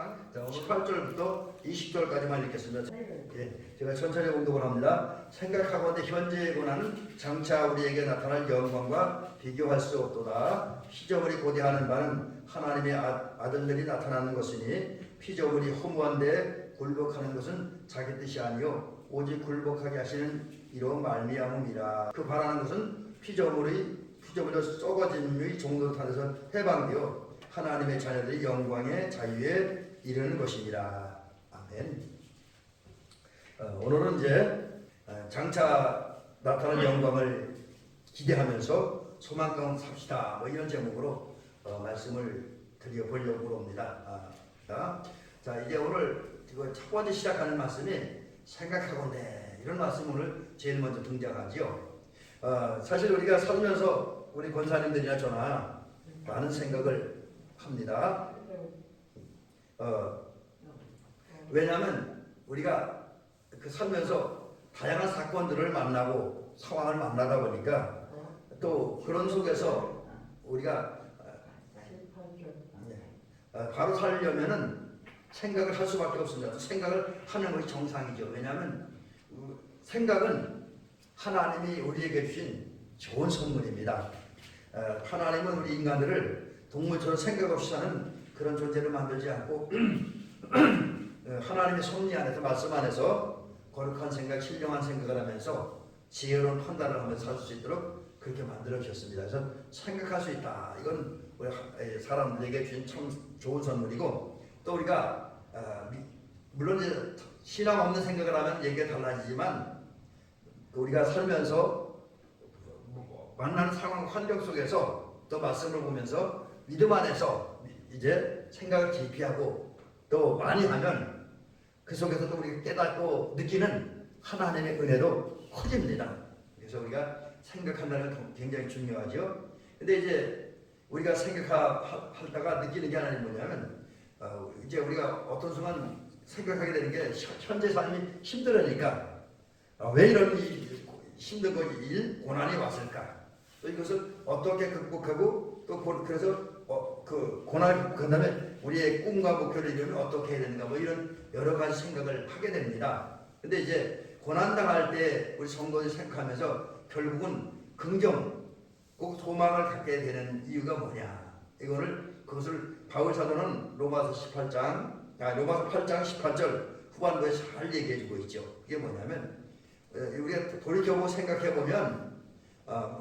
자, 18절부터 20절까지만 읽겠습니다. 예, 제가 천천히 공독을 합니다. 생각하건대 현재의 고난은 장차 우리에게 나타날 영광과 비교할 수 없도다. 피조물이 고대하는 바는 하나님의 아들들이 나타나는 것이니 피조물이 허무한데 굴복하는 것은 자기 뜻이 아니요 오직 굴복하게 하시는 이로 말미암음이라. 그 바라는 것은 피조물이 썩어짐의 종로를 타서 해방되어 하나님의 자녀들이 영광의 자유에 이르는 것입니다. 아멘. 오늘은 이제 장차 나타날 영광을 기대하면서 소망 가운데 삽시다, 뭐 이런 제목으로 말씀을 드려보려고 합니다. 자, 이제 오늘 첫 번째 시작하는 말씀이 생각하건대, 이런 말씀이 오늘 제일 먼저 등장하지요. 사실 우리가 살면서 우리 권사님들이나 저나 많은 생각을 합니다. 왜냐하면 우리가 살면서 다양한 사건들을 만나고 상황을 만나다 보니까 또 그런 속에서 우리가 바로 살려면은 생각을 할 수밖에 없습니다. 생각을 하는 것이 정상이죠. 왜냐하면 생각은 하나님이 우리에게 주신 좋은 선물입니다. 하나님은 우리 인간들을 동물처럼 생각 없이 사는 그런 존재를 만들지 않고 하나님의 섭리 안에서, 말씀 안에서 거룩한 생각, 신령한 생각을 하면서 지혜로운 판단을 하면서 살 수 있도록 그렇게 만들어 주셨습니다. 그래서 생각할 수 있다. 이건 우리 사람들에게 주신 참 좋은 선물이고, 또 우리가 물론 이제 신앙 없는 생각을 하면 얘기가 달라지지만 우리가 살면서 만나는 상황, 환경 속에서 또 말씀을 보면서 믿음 안에서 이제 생각을 깊이 하고 또 많이 하면 그 속에서도 우리가 깨닫고 느끼는 하나님의 은혜도 커집니다. 그래서 우리가 생각한다는 건 굉장히 중요하죠. 근데 이제 우리가 생각하다가 느끼는 게 하나는 뭐냐면 이제 우리가 어떤 순간 생각하게 되는 게 현재 삶이 힘들으니까 왜 이런 힘든 고난이 왔을까? 또 이것을 어떻게 극복하고 또 그래서 그 고난을 극복한 다음에 우리의 꿈과 목표를 이루면 어떻게 해야 되는가, 뭐 이런 여러 가지 생각을 하게 됩니다. 근데 이제 고난당할 때 우리 성도들이 생각하면서 결국은 긍정, 꼭 소망을 갖게 되는 이유가 뭐냐? 그것을 바울 사도는 로마서 8장 18절 후반부에 잘 얘기해주고 있죠. 그게 뭐냐면 우리가 돌이켜보고 생각해보면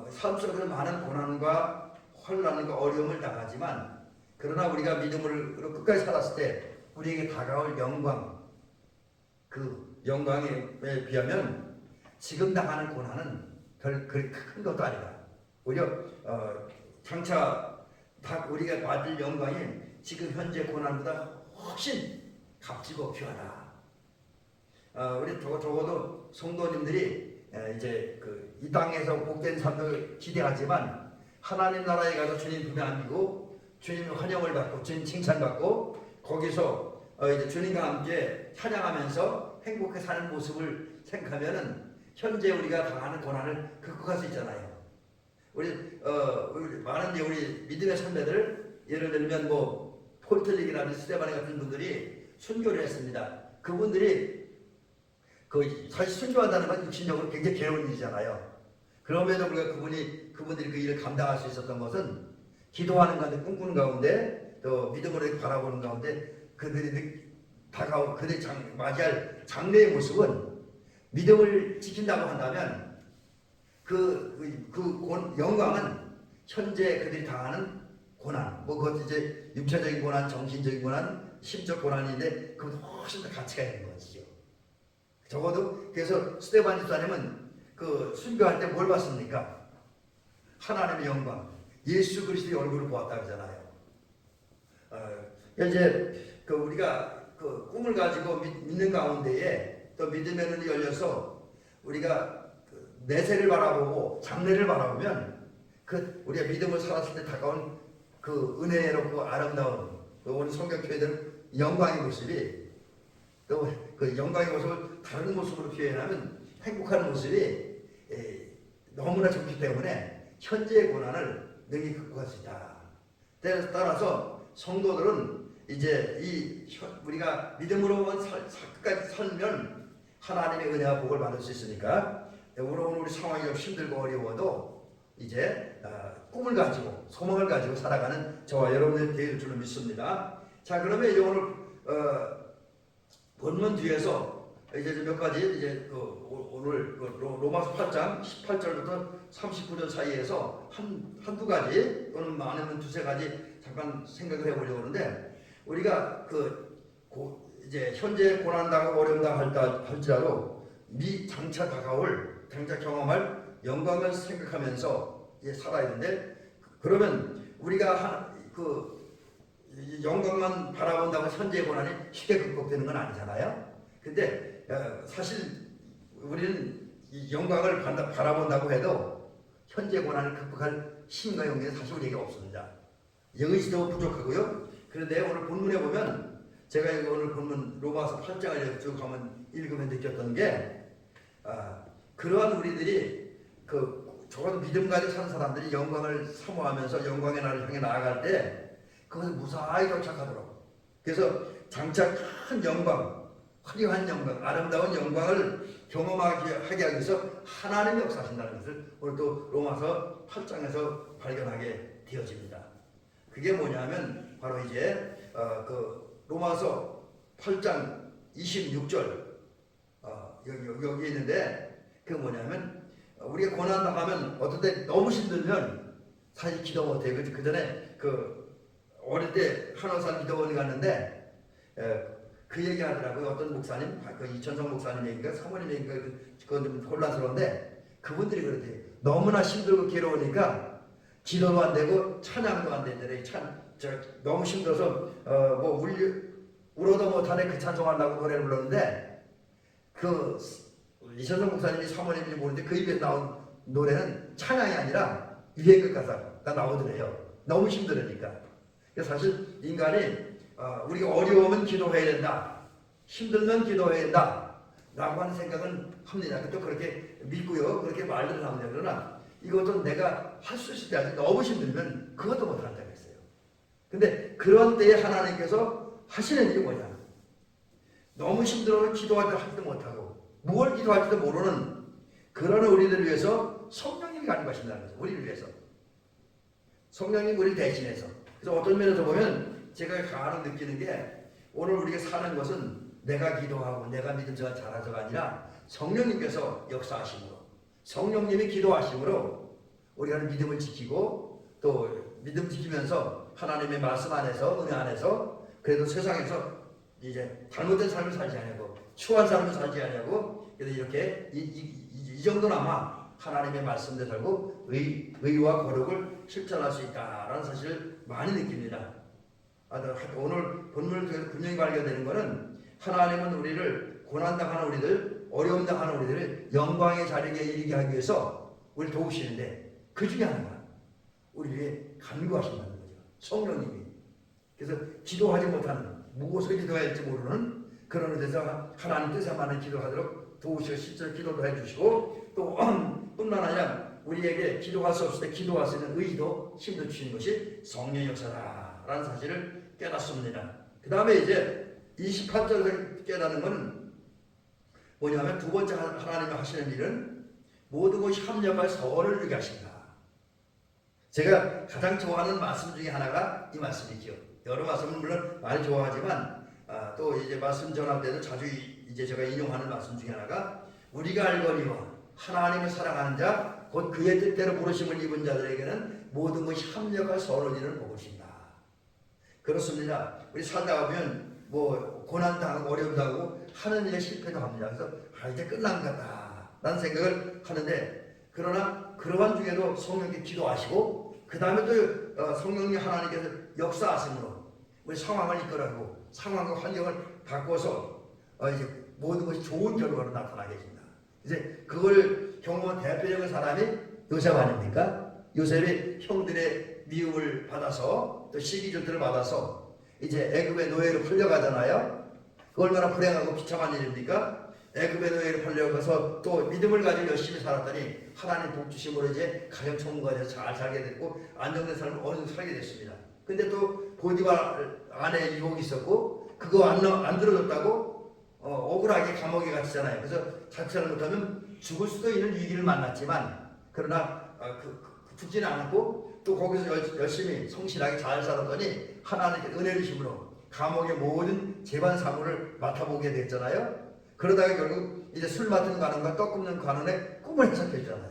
삶 속에서 많은 고난과 혼란과 어려움을 당하지만 그러나 우리가 믿음으로 끝까지 살았을 때 우리에게 다가올 영광, 그 영광에 비하면 지금 당하는 고난은 별 그리 큰 것도 아니다. 오히려 장차 우리가 받을 영광이 지금 현재 고난보다 훨씬 값지고 귀하다. 우리 적어도 성도님들이 이제 이 땅에서 복된 삶을 기대하지만 하나님 나라에 가서 주님 품에 안기고 주님 환영을 받고 주님 칭찬받고 거기서 이제 주님과 함께 찬양하면서 행복하게 사는 모습을 생각하면은 현재 우리가 당하는 고난을 극복할 수 있잖아요. 우리 많은 우리 믿음의 선배들, 예를 들면 뭐 폴틀릭이라든지 스테바니 같은 분들이 순교를 했습니다. 그분들이 사실 순교한다는 건 육신적으로 굉장히 괴로운 일이잖아요. 그럼에도 불구하고 그분들이 그 일을 감당할 수 있었던 것은 기도하는 가운데, 꿈꾸는 가운데, 또 믿음으로 바라보는 가운데 그들이 맞이할 장래의 모습은 믿음을 지킨다고 한다면 영광은 현재 그들이 당하는 고난, 뭐 그것도 이제 육체적인 고난, 정신적인 고난, 심적 고난인데 그건 훨씬 더 가치가 있는 것이죠. 적어도 그래서 스테반 집사님은 순교할 때 뭘 봤습니까? 하나님의 영광, 예수 그리스도의 얼굴을 보았다 그러잖아요. 이제 우리가 꿈을 가지고 믿는 가운데에 또 믿음의 눈이 열려서 우리가 내세를 바라보고 장래를 바라보면 우리가 믿음을 살았을 때 다가온 은혜롭고 아름다운 오늘 성경 표현되는 영광의 모습이 또 그 영광의 모습을 다른 모습으로 표현하면 행복한 모습이 너무나 좋기 때문에 현재의 고난을 능히 극복할 수 있다. 따라서 성도들은 이제 우리가 믿음으로만 끝까지 살면 하나님의 은혜와 복을 받을 수 있으니까 오늘 우리 상황이 좀 힘들고 어려워도 이제 꿈을 가지고 소망을 가지고 살아가는 저와 여러분들이 될 줄로 믿습니다. 자, 그러면 이제 오늘 본문 뒤에서 이제 몇 가지 이제 오늘 로마서 8장 18절부터 39절 사이에서 한두 가지 또는 많으면 두세 가지 잠깐 생각을 해보려고 하는데, 우리가 이제 현재 고난당하고 어려움당할 할지라도 장차 다가올 장차 경험할 영광을 생각하면서 살아야 되는데, 그러면 우리가 영광만 바라본다고 현재의 고난이 쉽게 극복되는 건 아니잖아요. 근데 사실 우리는 이 영광을 바라본다고 해도 현재 고난을 극복할 힘과 용기는 사실 우리에게 없습니다. 의지도 부족하고요. 그런데 오늘 본문에 보면 제가 오늘 본문 로마서 8장을 쭉 한번 읽으면 느꼈던 게 그러한 우리들이 적어도 믿음 가지고 사는 사람들이 영광을 사모하면서 영광의 날을 향해 나아갈 때 그것을 무사히 도착하도록, 그래서 장차 큰 영광, 화려한 영광, 아름다운 영광을 경험하게 하기 위해서 하나님이 역사하신다는 것을 오늘 또 로마서 8장에서 발견하게 되어집니다. 그게 뭐냐면 바로 이제 로마서 8장 26절 여기 있는데, 그 뭐냐면 우리가 고난 당하면 어떤 때 너무 힘들면 사실 기도 못해요. 그 전에 어릴 때 한원산 기도원에 갔는데 그 얘기 하더라고요. 어떤 목사님, 이천성 목사님 얘기인가 사모님 얘기인가, 그건 좀 혼란스러운데 그분들이 그러대요. 너무나 힘들고 괴로우니까 기도도 안 되고 찬양도 안 된대요. 너무 힘들어서 울어도 못하네 그 찬송하려고 노래를 불렀는데, 이천성 목사님이 사모님인지 모르는데 그 입에 나온 노래는 찬양이 아니라 유행곡 가사가 나오더래요. 너무 힘들으니까. 사실 인간이 우리가 어려우면 기도해야 된다, 힘들면 기도해야 된다 라고 하는 생각은 합니다. 또 그렇게 믿고요, 그렇게 말들을 합니다. 그러나 이것도 내가 할 수 있을 때 아직 너무 힘들면 그것도 못한다고 했어요. 근데 그런 때에 하나님께서 하시는 일이 뭐냐, 너무 힘들어서 기도할 때 못하고 무엇을 기도할지도 모르는 그런 우리들을 위해서 성령님이 간구하신다는 거죠. 우리를 위해서 성령님이 우리를 대신해서. 그래서 어떤 면에서 보면 제가 간혹 느끼는 게, 오늘 우리가 사는 것은 내가 기도하고 내가 믿음을 잘해서가 아니라 성령님께서 역사하심으로, 성령님이 기도하심으로 우리가 믿음을 지키고 또 믿음 지키면서 하나님의 말씀 안에서, 은혜 안에서 그래도 세상에서 이제 잘못된 삶을 살지 않냐고, 추한 삶을 살지 않냐고, 그래서 이렇게 이 정도나마 하나님의 말씀대로 살고 의와 거룩을 실천할 수 있다라는 사실을 많이 느낍니다. 오늘 본문을 통해서 분명히 발견되는 것은 하나님은 우리를 고난당하는 우리들, 어려움당하는 우리들을 영광의 자리에 이르게 하기 위해서 우리를 도우시는데, 그 중에 하나가 우리 위해 간구하신다는 거죠. 성령님이. 그래서 기도하지 못하는, 무엇을 기도해야 할지 모르는 그런 데서 하나님 뜻에 맞는 기도하도록 도우시고 실제로 기도도 해주시고, 또 뿐만 아니라 우리에게 기도할 수 없을 때 기도할 수 있는 의지도 힘도 주시는 것이 성령 역사다라는 사실을 깨닫습니다. 그 다음에 이제 28절에서 깨닫는 것은 뭐냐면, 두 번째 하나님이 하시는 일은 모든 것이 합력할 서원을 이루게 하신다. 제가 가장 좋아하는 말씀 중에 하나가 이 말씀이죠. 여러 말씀은 물론 많이 좋아하지만 또 이제 말씀 전할 때도 자주 이제 제가 인용하는 말씀 중에 하나가, 우리가 알거니와 하나님을 사랑하는 자 곧 그의 뜻대로 부르심을 입은 자들에게는 모든 것이 합력할 서원을 이루는 복이신다. 그렇습니다. 우리 살다가 보면 고난 당하고 어려움 당하고 하는 일에 실패도 합니다. 그래서 이제 끝난 거다 라는 생각을 하는데, 그러나 그러한 중에도 성령님께 기도하시고 그 다음에 또 성령님 하나님께서 역사하심으로 우리 상황을 이끌어가고 상황과 환경을 바꿔서 이제 모든 것이 좋은 결과로 나타나게 해줍니다. 이제 그걸 경험한 대표적인 사람이 요셉 아닙니까? 요셉이 형들의 미움을 받아서 또 시기질투를 받아서 이제 애굽의 노예로 풀려가잖아요. 그 얼마나 불행하고 비참한 일입니까? 애굽의 노예로 풀려가서 또 믿음을 가지고 열심히 살았더니 하나님 복 주심으로 이제 가정 총무가 돼서 잘 살게 됐고 안정된 삶을 어느 정도 살게 됐습니다. 근데 또 보디발 안에 유혹이 있었고 그거 안 들어줬다고 억울하게 감옥에 갇히잖아요. 그래서 자체를 못하면 죽을 수도 있는 위기를 만났지만 그러나 죽지는 않았고 또 거기서 열심히 성실하게 잘 살았더니 하나님의 은혜를 주심으로 감옥의 모든 재반 사무를 맡아보게 됐잖아요. 그러다가 결국 이제 술 맡은 관원과 떡 굽는 관원의 꿈을 해석해 주잖아요.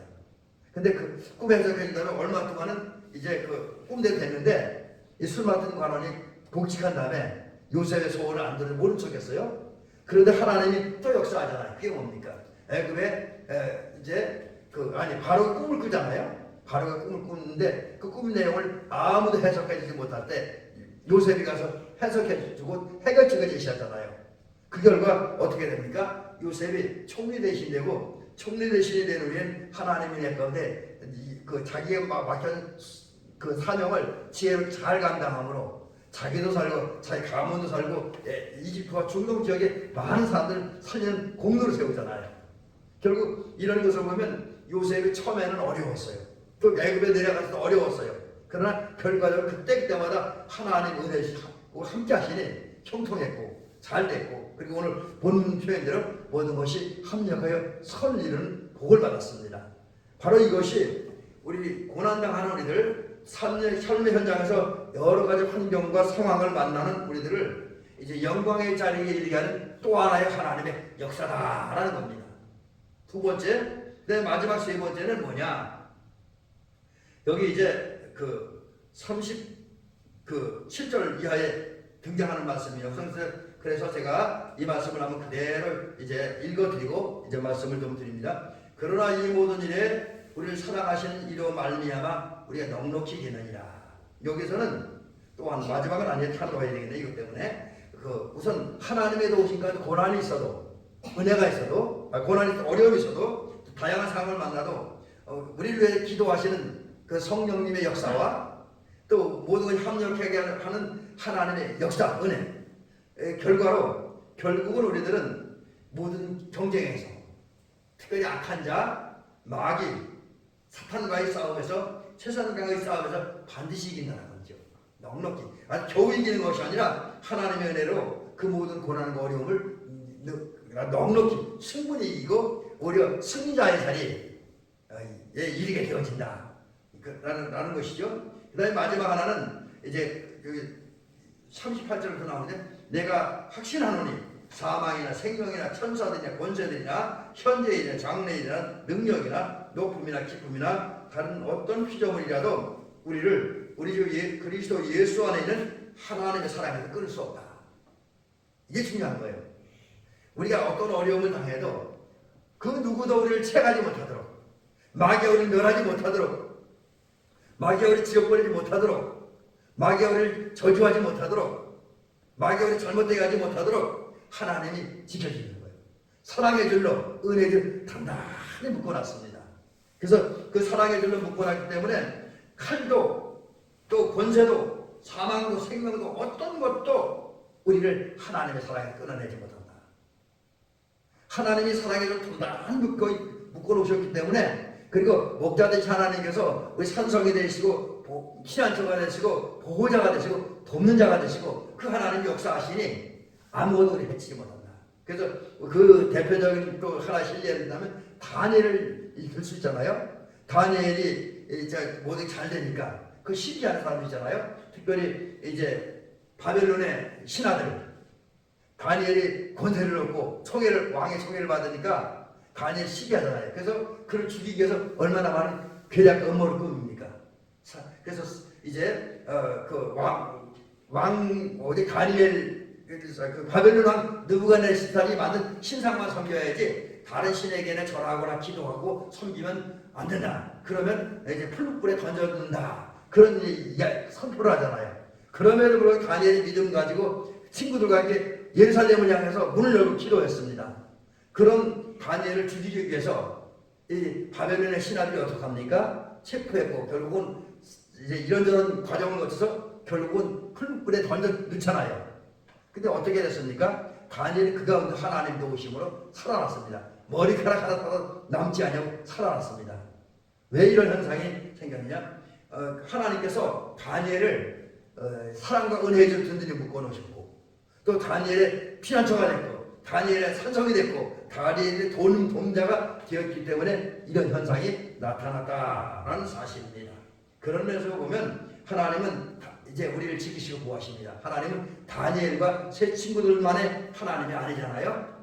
근데 그 꿈 해석해 준다면 얼마 동안은 이제 그 꿈대로 됐는데 이 술 맡은 관원이 복직한 다음에 요셉의 소원을 안 들은 모른 척했어요. 그런데 하나님이 또 역사하잖아요. 그게 뭡니까? 애굽에 이제 바로 꿈을 꾸잖아요. 바로가 꿈을 꾸는데 그 꿈 내용을 아무도 해석해 주지 못할 때 요셉이 가서 해석해 주고 해결책을 제시하잖아요. 그 결과 어떻게 됩니까? 요셉이 총리 대신 되고 총리 대신이 된 우리는 하나님이 내 건데 자기가 맡겨진 그 사명을 지혜로 잘 감당함으로 자기도 살고 자기 가문도 살고 이집트와 중동 지역에 많은 사람들 살리는 공로를 세우잖아요. 결국 이런 것을 보면 요셉이 처음에는 어려웠어요. 또 애굽에 내려가서도 어려웠어요. 그러나 결과적으로 그때마다 하나님 은혜하고 함께 하시니 형통했고 잘 됐고 그리고 오늘 본문 표현대로 모든 것이 합력하여 선을 이루는 복을 받았습니다. 바로 이것이 우리 고난당하는 우리들 삶의 현장에서 여러 가지 환경과 상황을 만나는 우리들을 이제 영광의 자리에 이르게 하는 또 하나의 하나님의 역사다라는 겁니다. 두 번째, 마지막 세 번째는 뭐냐? 여기 이제 37절 이하에 등장하는 말씀이에요. 그래서 제가 이 말씀을 한번 그대로 이제 읽어드리고 이제 말씀을 좀 드립니다. 그러나 이 모든 일에 우리를 사랑하시는 이로 말미암아 우리가 넉넉히 되느니라. 여기서는 또한 마지막은 아니에요. 찾아봐야 되겠네. 이것 때문에 우선 하나님의 도우심과 고난이 있어도 은혜가 있어도 고난이 어려움이 있어도 다양한 상황을 만나도 우리를 위해 기도하시는 그 성령님의 역사와 또 모든 걸 합력하게 하는 하나님의 역사, 은혜 결과로 결국은 우리들은 모든 경쟁에서 특별히 악한 자, 마귀, 사탄과의 싸움에서 세상과의 싸움에서 반드시 이긴다는 거죠. 넉넉히 아주 겨우 이기는 것이 아니라 하나님의 은혜로 그 모든 고난과 어려움을 넉넉히 충분히 이기고 오히려 승리자의 자리에 이르게 되어진다 라는 것이죠. 그 다음에 마지막 하나는 이제 38절부터 나오는데 내가 확신하노니 사망이나 생명이나 천사들이나 권세들이나 현재이나 장래이나 능력이나 높음이나 기쁨이나 다른 어떤 피조물이라도 우리 주 그리스도 예수 안에 있는 하나님의 사랑에서 끊을 수 없다. 이게 중요한 거예요. 우리가 어떤 어려움을 당해도 그 누구도 우리를 채가지 못하도록 마귀가 우리를 멸하지 못하도록 마귀가 우리를 지옥버리지 못하도록 마귀가 우리를 저주하지 못하도록 마귀가 우리를 잘못되게 하지 못하도록 하나님이 지켜주는 거예요. 사랑의 줄로 은혜의 줄 단단히 묶어놨습니다. 그래서 그 사랑의 줄로 묶어놨기 때문에 칼도 또 권세도 사망도 생명도 어떤 것도 우리를 하나님의 사랑에 끊어내지 못한다. 하나님이 사랑의 줄로 단단히 묶어놓으셨기 때문에 그리고 목자 되신 하나님께서 우리 산성이 되시고 피난처가 되시고 보호자가 되시고 돕는 자가 되시고 그 하나님이 역사하시니 아무것도 우리 해치지 못한다. 그래서 그 대표적인 또 하나 실례를 든다면 다니엘을 읽을 수 있잖아요. 다니엘이 이제 모든 게 잘 되니까 그 신기한 사람이 있잖아요. 특별히 이제 바벨론의 신하들 다니엘이 권세를 얻고 왕의 총애를 받으니까 다니엘 시기하잖아요. 그래서 그를 죽이기 위해서 얼마나 많은 괴략 음모를 꾸밉니까? 그래서 이제 다니엘 바벨론 왕 느부갓네살이 만든 신상만 섬겨야지 다른 신에게는 절하거나 기도하고 섬기면 안 된다. 그러면 이제 풀무불에 던져둔다. 그런 선포를 하잖아요. 그럼에도 불구하고 다니엘이 믿음 가지고 친구들과 함께 예루살렘을 향해서 문을 열고 기도했습니다. 그런 다니엘을 죽이기 위해서 이 바벨론의 신하들이 어떻게 합니까? 체포했고 결국은 이제 이런저런 과정을 거쳐서 결국은 풀무불에 던져 넣잖아요. 근데 어떻게 됐습니까? 다니엘이 그 가운데 하나님 도우심으로 살아났습니다. 머리카락 하나 남지 않냐고 살아났습니다. 왜 이런 현상이 생겼느냐? 하나님께서 다니엘을 사랑과 은혜의 줄 든든히 묶어놓으셨고, 또 다니엘의 피난처가 됐고, 다니엘의 산성이 됐고, 다니엘의 동자가 되었기 때문에 이런 현상이 나타났다라는 사실입니다. 그런 면에서 보면 하나님은 이제 우리를 지키시고 보호하십니다. 하나님은 다니엘과 세 친구들만의 하나님이 아니잖아요.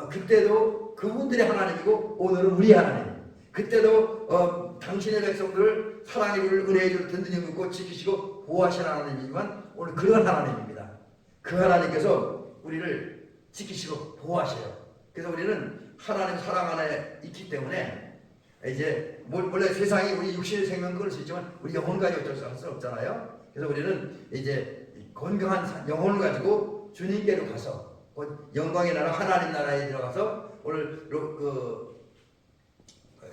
그때도 그분들의 하나님이고 오늘은 우리 하나님. 그때도 당신의 백성들을 사랑의 줄 은혜의 줄 든든히 묶고 지키시고 보호하시는 하나님이지만 오늘 그런 하나님입니다. 그 하나님께서 우리를 지키시고 보호하셔요. 그래서 우리는 하나님 사랑 안에 있기 때문에 이제 원래 세상이 우리 육신의 생명 끊을 수 있지만 우리 영혼까지 어쩔 수 없잖아요. 그래서 우리는 이제 건강한 영혼을 가지고 주님께로 가서 영광의 나라 하나님 나라에 들어가서 오늘 그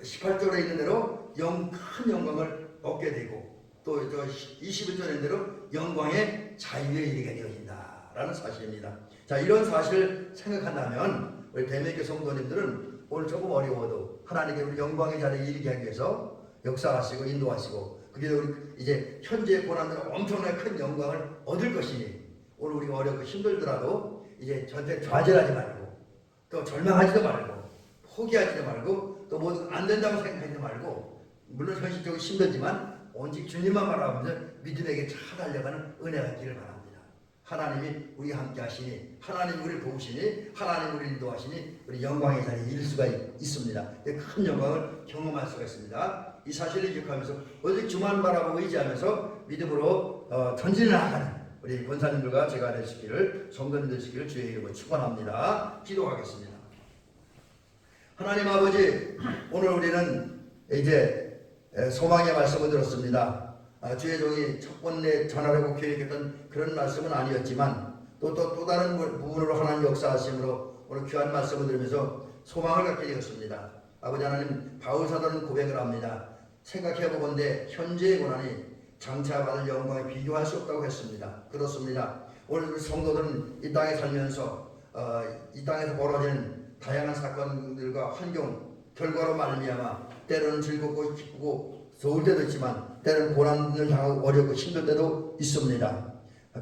18절에 있는 대로 큰 영광을 얻게 되고 또 21절에 있는 대로 영광의 자유에 이르게 되어진다라는 사실입니다. 자, 이런 사실을 생각한다면 우리 대매교 성도님들은 오늘 조금 어려워도 하나님께 우리 영광의 자리에 이르게 하기 위해서 역사하시고 인도하시고 그게 우리 이제 현재의 고난들은 엄청나게 큰 영광을 얻을 것이니 오늘 우리가 어렵고 힘들더라도 이제 절대 좌절하지 말고 또 절망하지도 말고 포기하지도 말고 또 뭐 안 된다고 생각하지 말고 물론 현실적으로 힘들지만 오직 주님만 바라보면서 믿음에게 잘 달려가는 은혜가 있기를 바랍니다. 하나님이 우리와 함께 하시니 하나님이 우리를 도우시니 하나님이 우리를 인도하시니 우리 영광의 자리에 이를 수가 있습니다. 큰 영광을 경험할 수가 있습니다. 이 사실을 기억하면서 오직 주만 바라보고 의지하면서 믿음으로 전진을 나가는 우리 권사님들과 제가 되시기를 성도님들 되시기를 주의 이름으로 축원합니다. 기도하겠습니다. 하나님 아버지, 오늘 우리는 이제 소망의 말씀을 들었습니다. 주의 종이 첫 번째 전하려고 계획했던 그런 말씀은 아니었지만 또 다른 부분으로 하나님 역사하심으로 오늘 귀한 말씀을 들으면서 소망을 갖게 되었습니다. 아버지 하나님, 바울 사도는 고백을 합니다. 생각해보건대 현재의 고난이 장차 받을 영광에 비교할 수 없다고 했습니다. 그렇습니다. 오늘 우리 성도들은 이 땅에 살면서 이 땅에서 벌어지는 다양한 사건들과 환경 결과로 말미암아 때로는 즐겁고 기쁘고 좋을 때도 있지만 때로는 고난을 당하고 어렵고 힘들 때도 있습니다.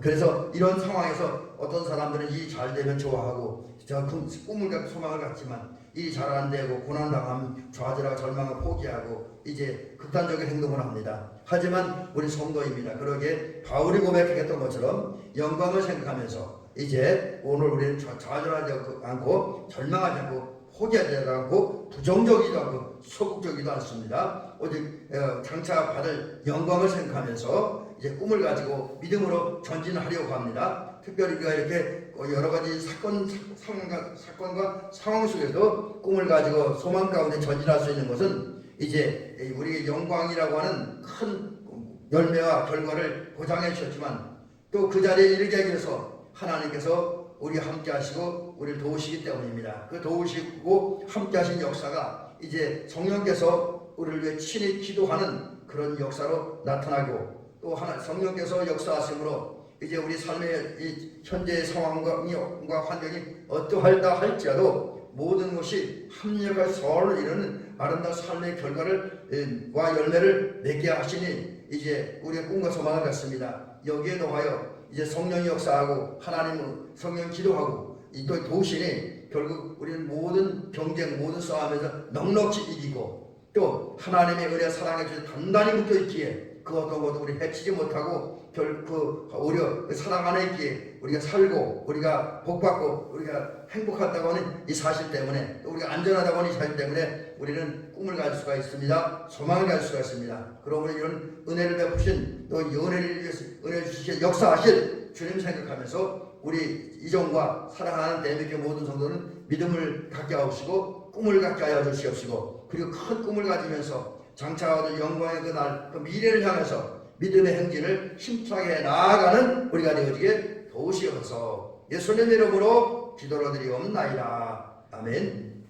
그래서 이런 상황에서 어떤 사람들은 일이 잘 되면 좋아하고 저 꿈을 갖고 소망을 갖지만 일이 잘 안 되고 고난당하면 좌절하고 절망을 포기하고 이제 극단적인 행동을 합니다. 하지만 우리 성도입니다. 그러기에 바울이 고백했던 것처럼 영광을 생각하면서 이제 오늘 우리는 좌절하지 않고 절망하지 않고 포기하지 않고 부정적이지도 않고 소극적이지도 않습니다. 오직 장차 받을 영광을 생각하면서 이제 꿈을 가지고 믿음으로 전진하려고 합니다. 특별히 우리가 이렇게 여러 가지 사건과 상황 속에서 꿈을 가지고 소망 가운데 전진할 수 있는 것은 이제 우리의 영광이라고 하는 큰 열매와 결과를 보장해 주셨지만 또 그 자리에 이르게 하기 위해서 하나님께서 우리와 함께 하시고 우리를 도우시기 때문입니다. 그 도우시고 함께 하신 역사가 이제 성령께서 우리를 위해 친히 기도하는 그런 역사로 나타나고 또 성령께서 역사하심으로 이제 우리 삶의 이 현재의 상황과 환경이 어떠하다 할지라도 모든 것이 합력할 서를 이루는 아름다운 삶의 결과와 열매를 맺게 하시니 이제 우리의 꿈과 소망을 갖습니다. 여기에 더하여 이제 성령이 역사하고 하나님 성령 기도하고 또 도우시니 결국 우리는 모든 경쟁 모든 싸움에서 넉넉히 이기고 또 하나님의 은혜 사랑에 주셔서 단단히 묶여있기에 그 어떤 것도 우리 해치지 못하고 오히려 사랑 안에 있기에 우리가 살고 우리가 복받고 우리가 행복하다고 하는 이 사실 때문에 또 우리가 안전하다고 하는 이 사실 때문에 우리는 꿈을 가질 수가 있습니다. 소망을 가질 수가 있습니다. 그러므로 이런 은혜를 베푸신 또 은혜를 주시신 역사하실 주님 생각하면서 우리 이종과 사랑하는 대한민국의 모든 성도는 믿음을 갖게 하옵시고 꿈을 갖게 하여 주시옵시고 그리고 큰 꿈을 가지면서 장차 얻을 영광의 그날 그 미래를 향해서 믿음의 행진을 힘차게 나아가는 우리가 되어지게 도우시옵소서. 예수님 이름으로 기도를 드리옵나이다. 아멘.